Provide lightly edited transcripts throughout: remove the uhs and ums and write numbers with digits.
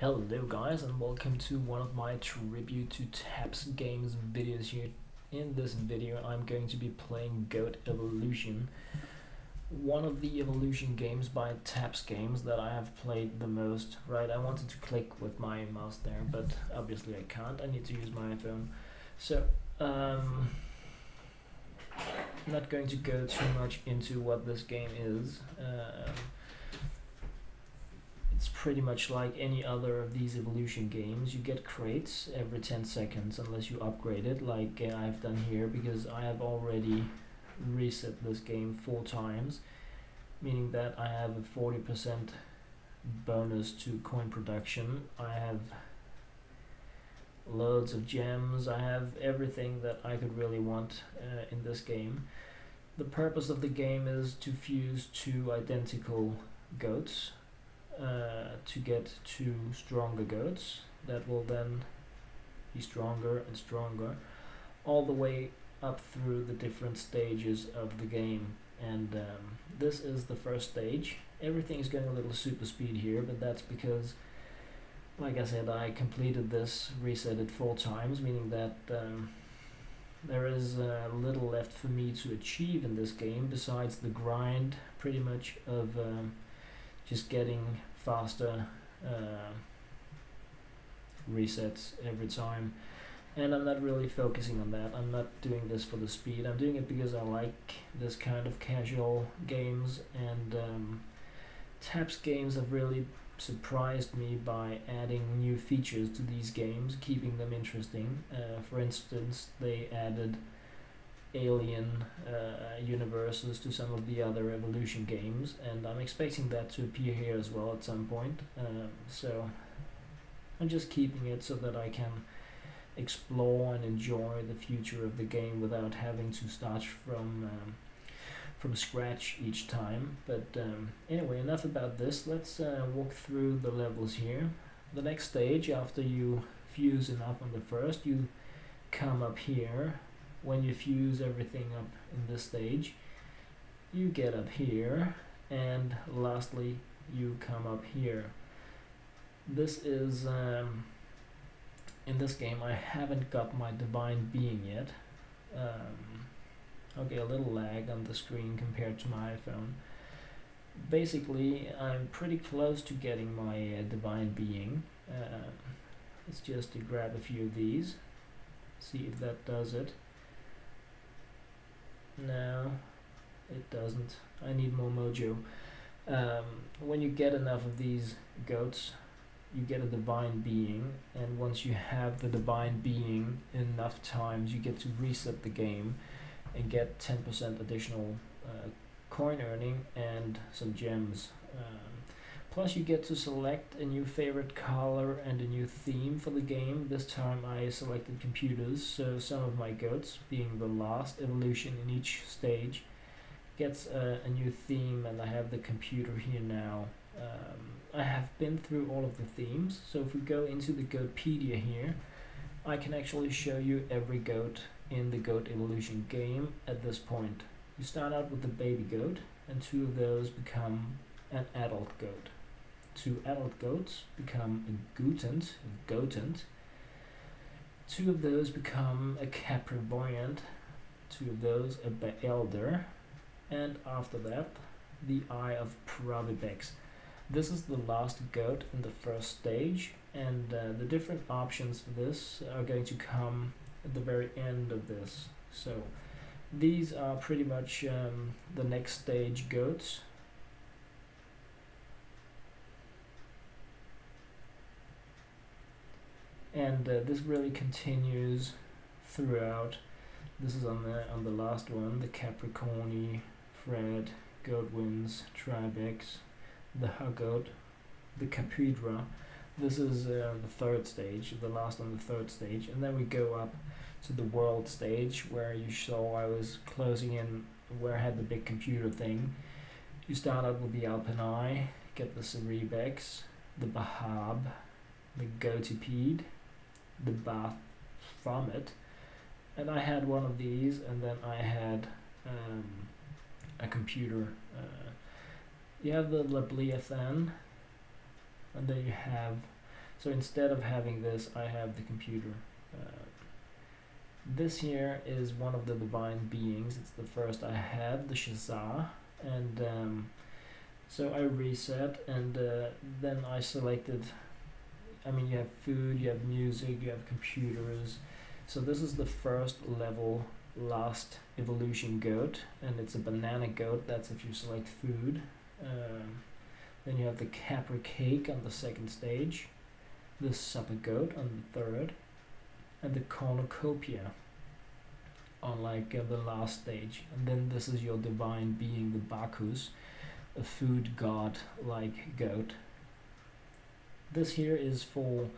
Hello guys, and welcome to one of my tribute to TAPPS games videos here. In this video I'm going to be playing Goat Evolution, one of the evolution games by TAPPS Games that I have played the most. Right, I wanted to click with my mouse there, but obviously I can't. I need to use my iPhone. So, I'm not going to go too much into what this game is. It's pretty much like any other of these evolution games. You get crates every 10 seconds unless you upgrade it like I've done here, because I have already reset this game 4 times, meaning that I have a 40% bonus to coin production. I have loads of gems. I have everything that I could really want in this game. The purpose of the game is to fuse 2 identical goats to get 2 stronger goats that will then be stronger and stronger all the way up through the different stages of the game. And this is the first stage. Everything's going a little super speed here, but that's because, like I said, I completed this reset 4 times, meaning that there is little left for me to achieve in this game besides the grind, pretty much, of just getting faster resets every time. And I'm not really focusing on that. I'm not doing this for the speed. I'm doing it because I like this kind of casual games, and TAPPS games have really surprised me by adding new features to these games, keeping them interesting. For instance, they added alien universes to some of the other evolution games, and I'm expecting that to appear here as well at some point. So I'm just keeping it so that I can explore and enjoy the future of the game without having to start from scratch each time. But anyway, enough about this. Let's walk through the levels here. The next stage, after you fuse enough on the first, you come up here. When you fuse everything up in this stage, you get up here, and lastly you come up here. This is in this game I haven't got my divine being yet. Okay, a little lag on the screen compared to my iPhone. Basically, I'm pretty close to getting my divine being. Let's just grab a few of these, see if that does it. No, it doesn't. I need more mojo. When you get enough of these goats, you get a divine being, and once you have the divine being enough times, you get to reset the game and get 10% additional coin earning and some gems. Plus you get to select a new favorite color and a new theme for the game. This time I selected computers, so some of my goats, being the last evolution in each stage, gets a new theme, and I have the computer here now. I have been through all of the themes, so if we go into the Goatpedia here, I can actually show you every goat in the Goat Evolution game at this point. You start out with the baby goat, and 2 of those become an adult goat. 2 adult goats become a goatant. 2 of those become a caprivoyant. 2 of those a beelder, and after that the Eye of Provibex. This is the last goat in the first stage, and the different options for this are going to come at the very end of this. So these are pretty much the next stage goats. And this really continues throughout. This is on the last one, the Capricorni, Fred, Goatwins, Tribex, the Huggoat, the Capydra. This is the 3rd stage, the last on the 3rd stage, and then we go up to the world stage, where you saw I was closing in where I had the big computer thing. You start out with the Alpini, get the Cerebex, the Bahab, the Goatipede, the Baphomet, and I had one of these, and then I had a computer. You have the Leviathan, and then you have So instead of having this, I have the computer. This here is one of the divine beings. It's the first I had, the Shazah, and so I reset, and then I selected. I mean, you have food, you have music, you have computers. So this is the first level, last evolution goat, and it's a banana goat. That's if you select food. Then you have the Capra cake on the second stage, the supper goat on the third, and the cornucopia on the last stage. And then this is your divine being, the Bacchus, a food god like goat. This here is for,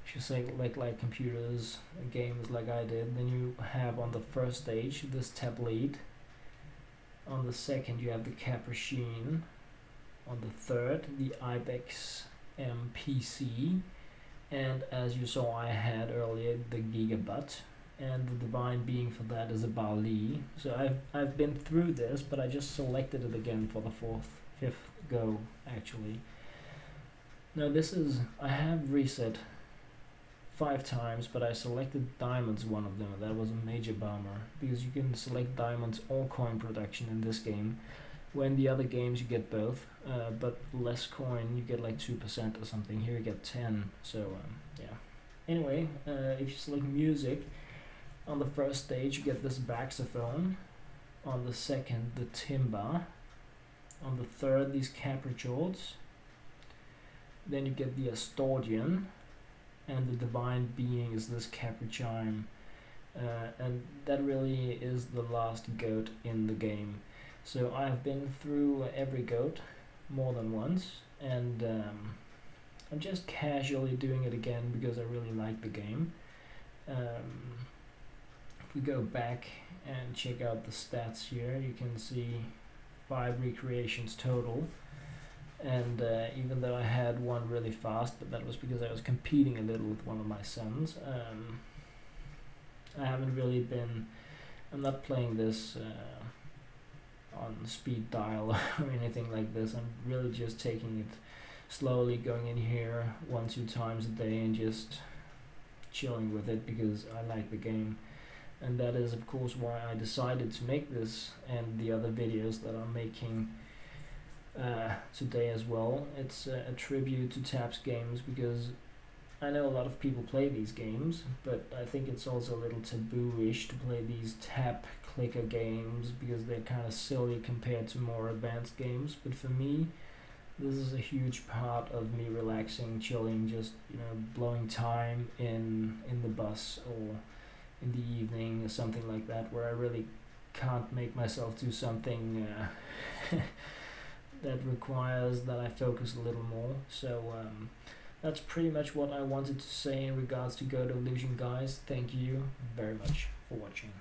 if you say like computers, games like I did. Then you have on the first stage this tablet. On the second you have the Capuchin. On the third the Ibex MPC. And as you saw I had earlier the Gigabutt. And the divine being for that is a Bali. So I've been through this, but I just selected it again for the fifth go actually. Now this is, I have reset 5 times, but I selected diamonds one of them. That was a major bummer, because you can select diamonds or coin production in this game. When the other games you get both, but less coin, you get like 2% or something. Here you get 10, so yeah. Anyway, if you select music, on the first stage you get this saxophone, on the second the timba, on the third these capricorns, then you get the Astordian, and the divine being is this capuchine, and that really is the last goat in the game. So I've been through every goat more than once, and I'm just casually doing it again because I really like the game. If we go back and check out the stats here, you can see 5 recreations total. And even though I had one really fast, but that was because I was competing a little with one of my sons, I haven't really been, I'm not playing this on speed dial or anything like this. I'm really just taking it slowly, going in here 1-2 times a day and just chilling with it because I like the game. And that is of course why I decided to make this and the other videos that I'm making today as well. It's a tribute to TAPPS games, because I know a lot of people play these games, but I think it's also a little taboo-ish to play these tap clicker games because they're kind of silly compared to more advanced games. But for me, this is a huge part of me relaxing, chilling, just blowing time in the bus or in the evening or something like that, where I really can't make myself do something that requires that I focus a little more. So that's pretty much what I wanted to say in regards to Go to Illusion, guys. Thank you very much for watching.